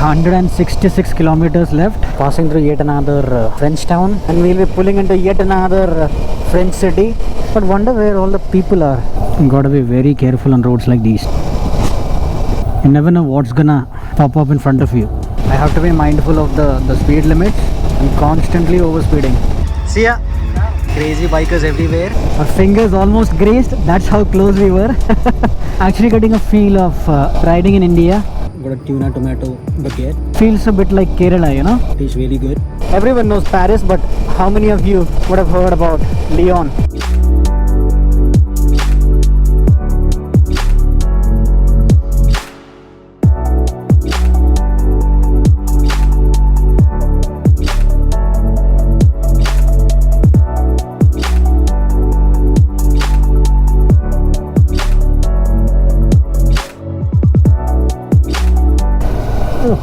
166 kilometers left, passing through yet another French town, and we'll be pulling into yet another French city. But wonder where all the people are. You gotta be very careful on roads like these. You never know what's gonna pop up in front of you. I have to be mindful of the speed limits. I'm constantly overspeeding. See ya. Crazy bikers everywhere. Our fingers almost grazed. That's how close we were. Actually getting a feel of riding in India. Got a tuna tomato baguette. Feels a bit like Kerala, you know. Tastes really good. Everyone knows Paris, but how many of you would have heard about Lyon?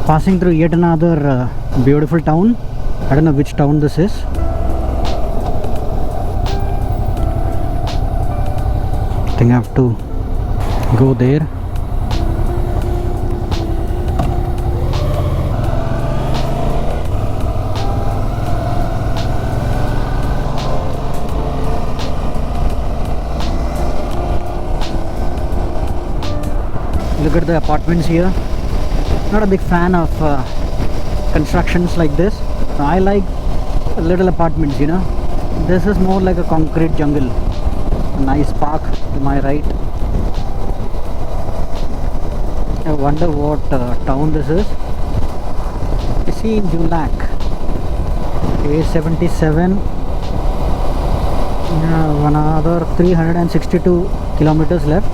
Passing through yet another beautiful town. I don't know which town this is. I think I have to go there. Look at the apartments here. Not a big fan of constructions like this. I like little apartments, you know. This is more like a concrete jungle. A nice park to my right. I wonder what town this is. You see Julac, A77. Another 362 kilometers left.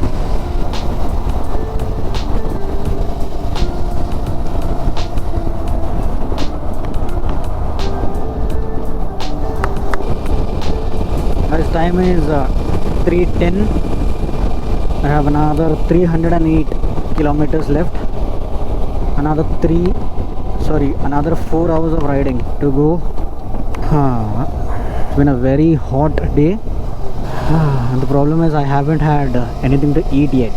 Time is 3:10. I have another 308 kilometers left. Another 4 hours of riding to go. It's been a very hot day. And the problem is I haven't had anything to eat yet.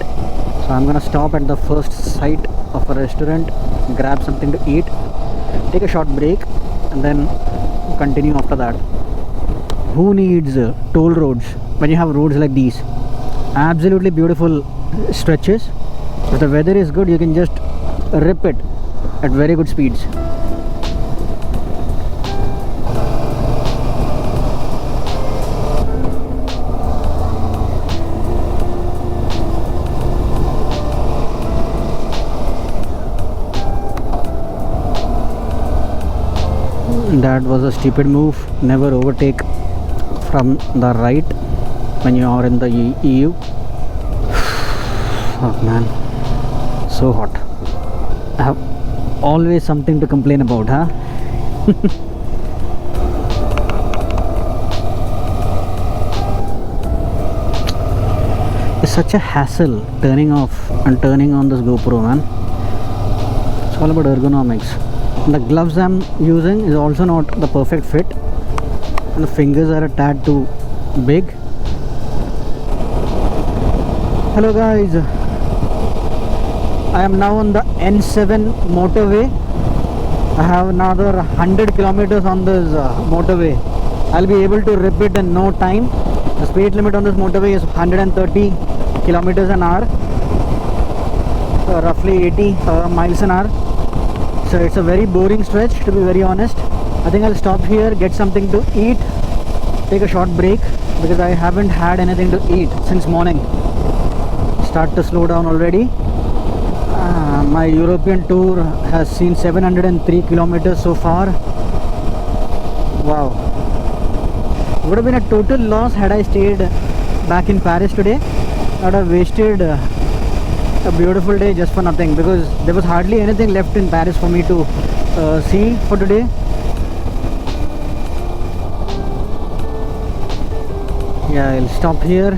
So I'm gonna stop at the first site of a restaurant, grab something to eat, take a short break, and then continue after that. Who needs toll roads when you have roads like these? Absolutely beautiful stretches. If the weather is good, you can just rip it at very good speeds. That was a stupid move. Never overtake from the right when you are in the EU. Oh man, so hot. I have always something to complain about, huh? It's such a hassle turning off and turning on this GoPro, man. It's all about ergonomics. And the gloves I'm using is also not the perfect fit. And the fingers are a tad too big. Hello guys, I am now on the N7 motorway. I have another 100 kilometers on this motorway. I'll be able to rip it in no time. The speed limit on this motorway is 130 kilometers an hour, so roughly 80 miles an hour. So it's a very boring stretch, to be very honest. I think I'll stop here, get something to eat, take a short break, because I haven't had anything to eat since morning. Start to slow down already. My European tour has seen 703 kilometers so far. Wow. Would have been a total loss had I stayed back in Paris today. I would have wasted a beautiful day just for nothing, because there was hardly anything left in Paris for me to see for today. Yeah, I'll stop here.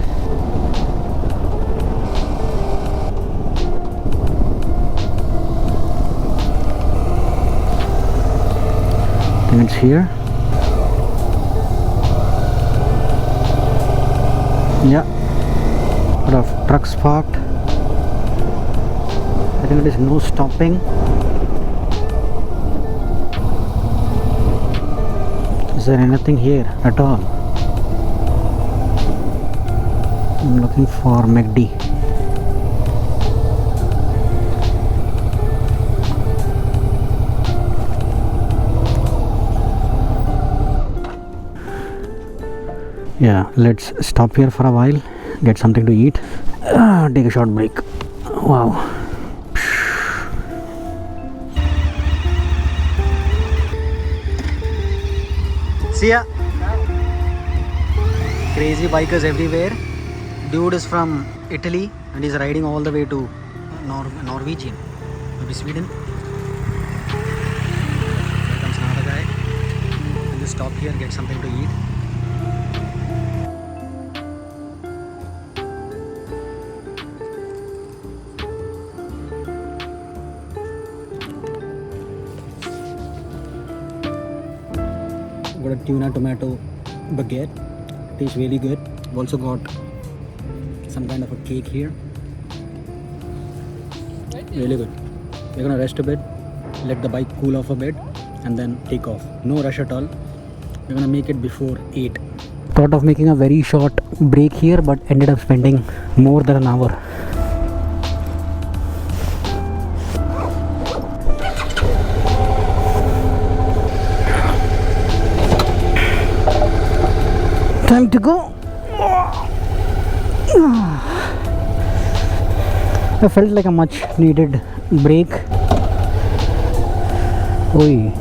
I think it's here. Yeah, a lot of trucks parked. I think it is no stopping. Is there anything here at all? I'm looking for McD. Yeah, let's stop here for a while, get something to eat, take a short break. Wow. See ya. Crazy bikers everywhere. Dude is from Italy and he's riding all the way to Norwegian, maybe Sweden. There comes another guy. We'll just stop here, get something to eat. Got a tuna tomato baguette. Tastes really good. I've also got some kind of a cake here. Really good. We're gonna rest a bit, let the bike cool off a bit, and then take off. No rush at all. We're gonna make it before 8. Thought of making a very short break here, but ended up spending more than an hour. Time to go. I felt like a much needed break. Oi.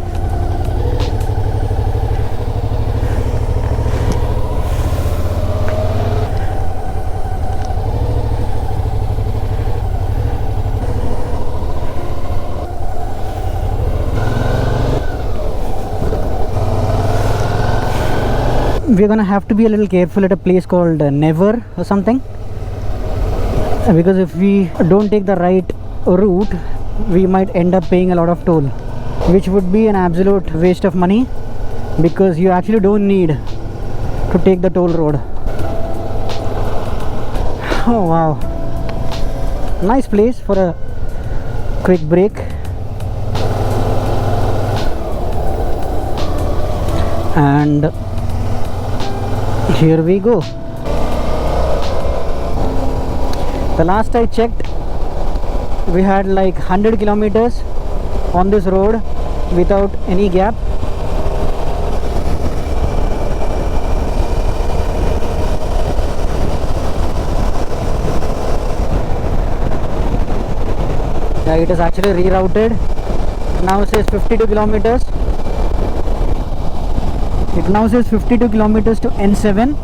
We're gonna have to be a little careful at a place called Never or something, because if we don't take the right route, we might end up paying a lot of toll, which would be an absolute waste of money, because you actually don't need to take the toll road. Oh wow, nice place for a quick break. And here we go. The last I checked, we had like 100 kilometers on this road without any gap. Yeah, it is actually rerouted. Now it says 52 kilometers. It now says 52 kilometers to N7.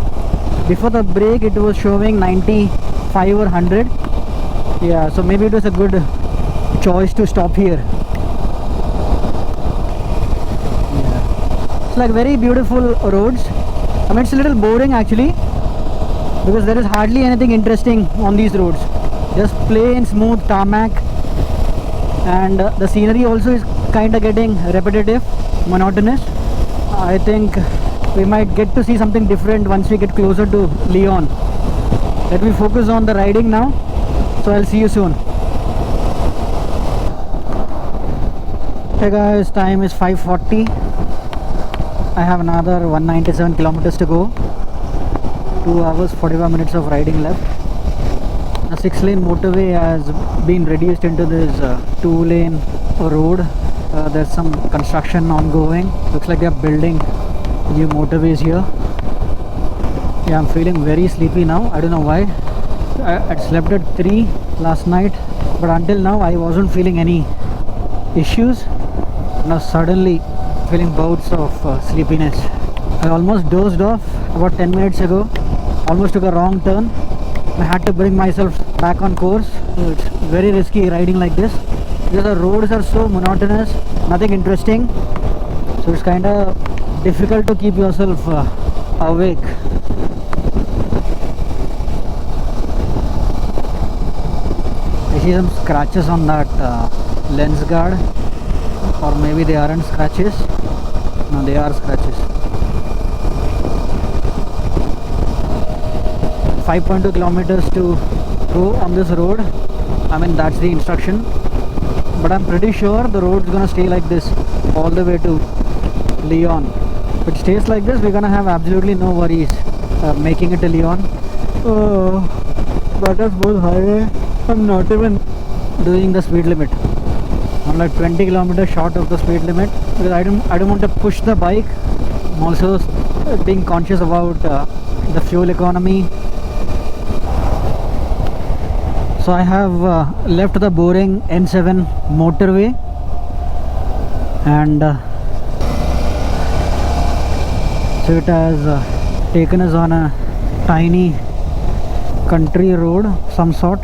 Before the break it was showing 95 or 100. Yeah, so maybe it was a good choice to stop here. Yeah. It's like very beautiful roads. I mean, it's a little boring actually, because there is hardly anything interesting on these roads. Just plain smooth tarmac, and the scenery also is kind of getting repetitive, monotonous. I think we might get to see something different once we get closer to Lyon. Let me focus on the riding now, so I'll see you soon. Hey guys, time is 5:40. I have another 197 kilometers to go. 2 hours 45 minutes of riding left. A 6-lane motorway has been reduced into this 2-lane road. There's some construction ongoing. Looks like they're building new motorways here. Yeah, I'm feeling very sleepy now. I don't know why. I slept at 3 last night, but until now I wasn't feeling any issues. Now suddenly feeling bouts of sleepiness. I almost dozed off about 10 minutes ago. Almost took a wrong turn. I had to bring myself back on course. It's very risky riding like this, because the roads are so monotonous, nothing interesting, so it's kind of difficult to keep yourself awake. I see some scratches on that lens guard, or maybe they aren't scratches. No, they are scratches. 5.2 kilometers to go on this road. I mean, that's the instruction, but I'm pretty sure the road's gonna stay like this all the way to Lyon. If it stays like this, we're gonna have absolutely no worries making it to Lyon. Oh, Buttersbull Highway. I'm not even doing the speed limit. I'm like 20 kilometers short of the speed limit because I don't want to push the bike. I'm also being conscious about the fuel economy. So I have left the boring N7 motorway and so it has taken us on a tiny country road of some sort.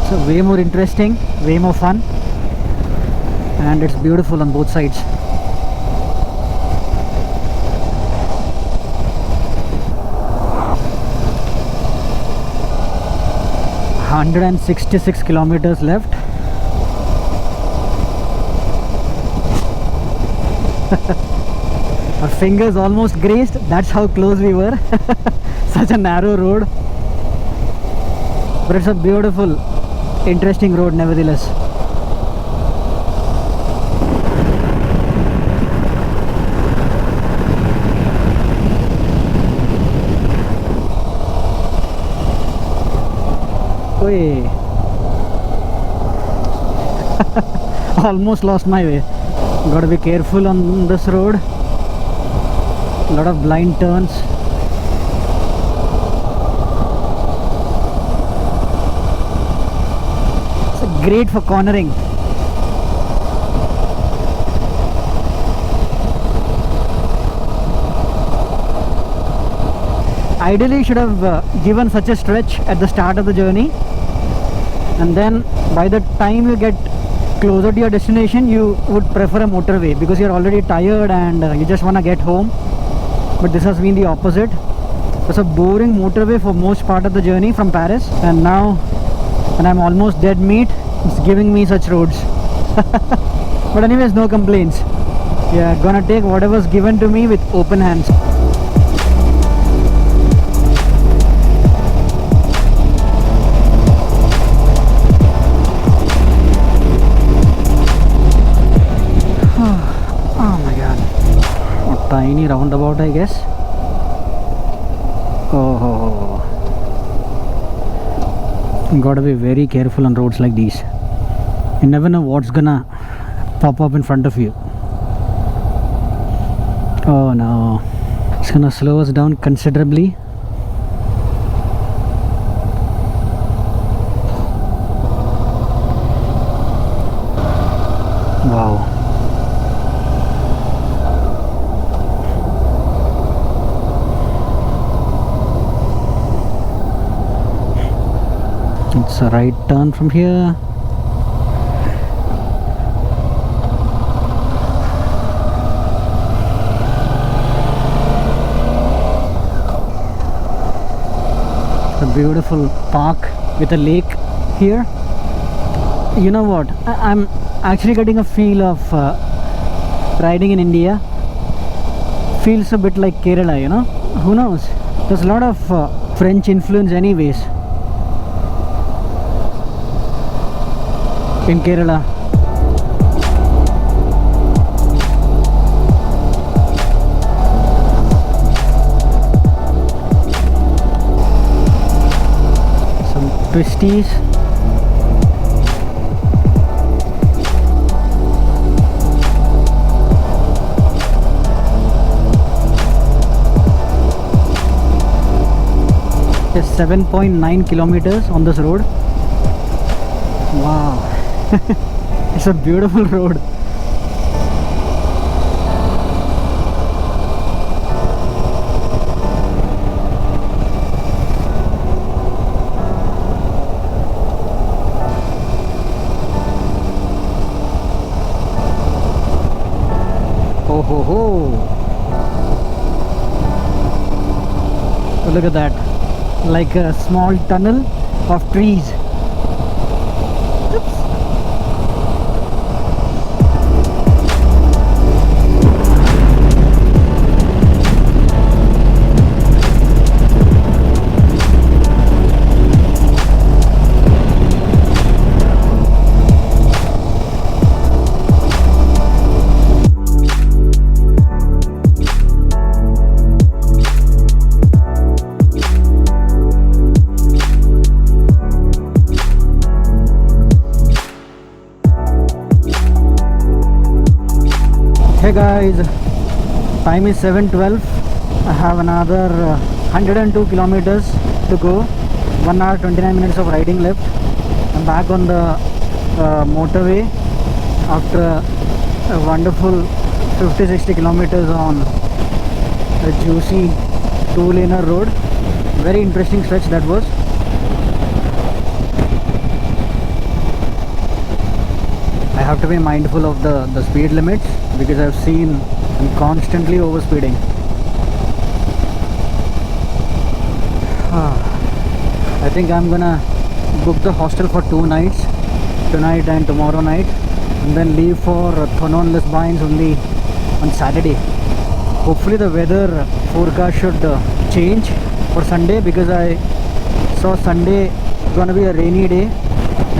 So way more interesting, way more fun, and it's beautiful on both sides. $166 kilometers left. Our fingers almost grazed. That's how close we were. Such a narrow road, but it's a beautiful, interesting road nevertheless. Oi. Almost lost my way. Gotta be careful on this road. A lot of blind turns. It's great for cornering. Ideally, you should have given such a stretch at the start of the journey, and then by the time you get closer to your destination, you would prefer a motorway because you're already tired and you just want to get home. But this has been the opposite. It's a boring motorway for most part of the journey from Paris, and now when I'm almost dead meat, it's giving me such roads. But anyways, no complaints. Yeah, gonna take whatever's given to me with open hands. Tiny roundabout, I guess. Oh, you gotta be very careful on roads like these. You never know what's gonna pop up in front of you. Oh no, it's gonna slow us down considerably. Wow. It's a right turn from here. A beautiful park with a lake here. You know what? I'm actually getting a feel of riding in India. Feels a bit like Kerala, you know? Who knows? There's a lot of French influence anyways in Kerala. Some twisties. There's 7.9 kilometers on this road. Wow. It's a beautiful road. Oh ho ho. Look at that. Like a small tunnel of trees. Oops. Hey guys, time is 7:12. I have another 102 kilometers to go. 1 hour 29 minutes of riding left. I'm back on the motorway after a wonderful 50-60 kilometers on a juicy two-laner road. Very interesting stretch that was. I have to be mindful of the speed limits because I've seen I'm constantly overspeeding. I think I'm gonna book the hostel for 2 nights, tonight and tomorrow night, and then leave for Thonon Les Bains only on Saturday. Hopefully the weather forecast should change for Sunday, because I saw Sunday gonna be a rainy day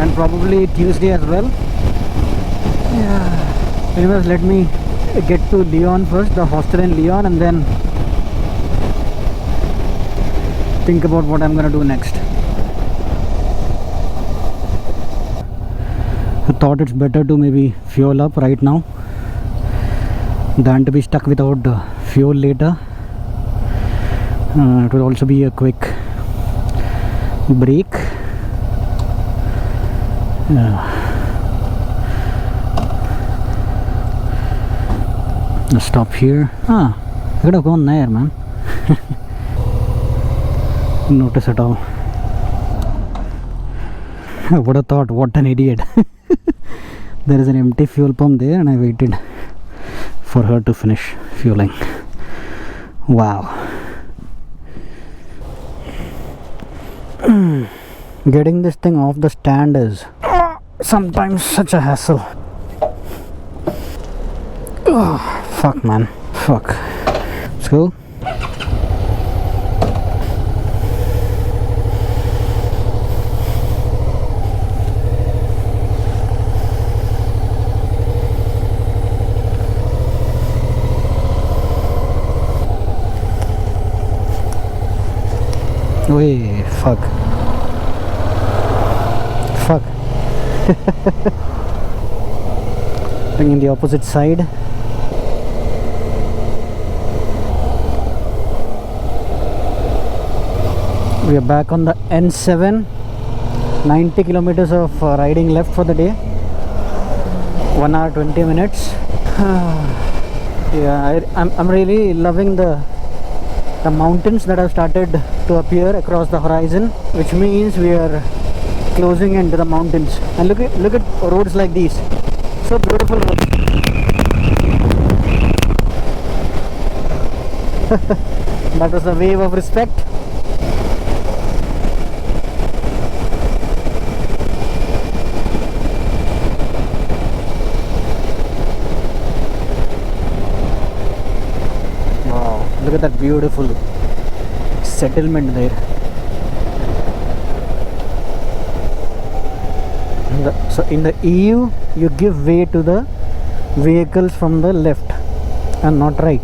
and probably Tuesday as well. Yeah. Anyways, let me get to Lyon first, the hostel in Lyon, and then think about what I'm gonna do next. I thought it's better to maybe fuel up right now than to be stuck without fuel later. It will also be a quick break. Let's stop here. I could have gone there, man. Notice at all. I would have thought, what an idiot. There is an empty fuel pump there and I waited for her to finish fueling. Wow. Getting this thing off the stand is sometimes such a hassle. Oh, fuck, man. Fuck. Let's go. Wait, fuck. Fuck. Bringing the opposite side. We are back on the N7. 90 kilometers of riding left for the day. 1 hour 20 minutes. Yeah, I'm really loving the mountains that have started to appear across the horizon, which means we are closing into the mountains. And look at roads like these, so beautiful roads. That was a wave of respect. Look at that beautiful settlement there. So in the EU, you give way to the vehicles from the left and not right.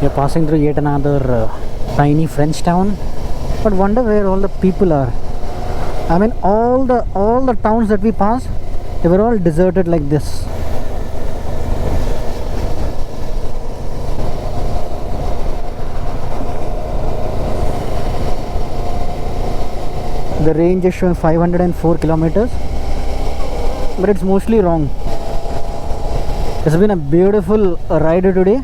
You're passing through yet another tiny French town, but wonder where all the people are. I mean, all the towns that we passed, they were all deserted like this. The range is showing 504 kilometers, but it's mostly wrong. It's been a beautiful ride today.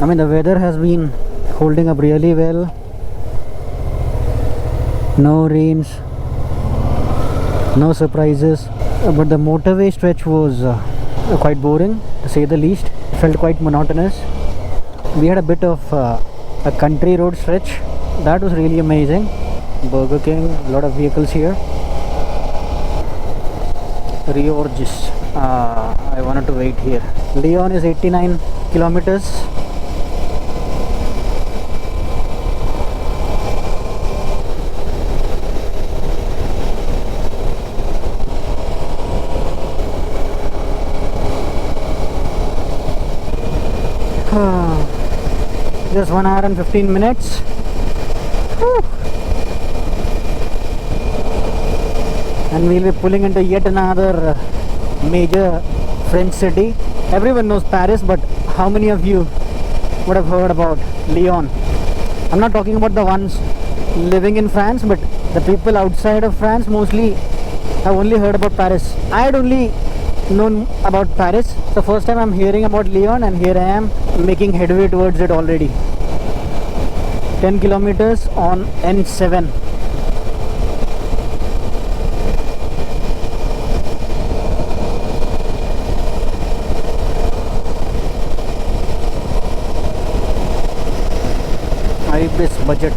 I mean, the weather has been holding up really well. No rains, no surprises, but the motorway stretch was quite boring, to say the least. It felt quite monotonous. We had a bit of a country road stretch. That was really amazing. Burger King, a lot of vehicles here. Riorgis. I wanted to wait here. Lyon is 89 kilometers. Just 1 hour and 15 minutes. Whew. and we'll be pulling into yet another major French city. Everyone knows Paris, but how many of you would have heard about Lyon? I'm not talking about the ones living in France, but the people outside of France mostly have only heard about Paris. I had only known about Paris. So first time I'm hearing about Lyon, and here I am making headway towards it already. 10 kilometers on N7. Ibis budget.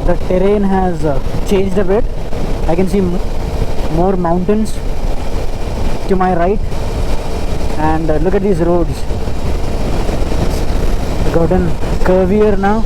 The terrain has changed a bit. I can see more mountains to my right, and look at these roads. It's gotten curvier now.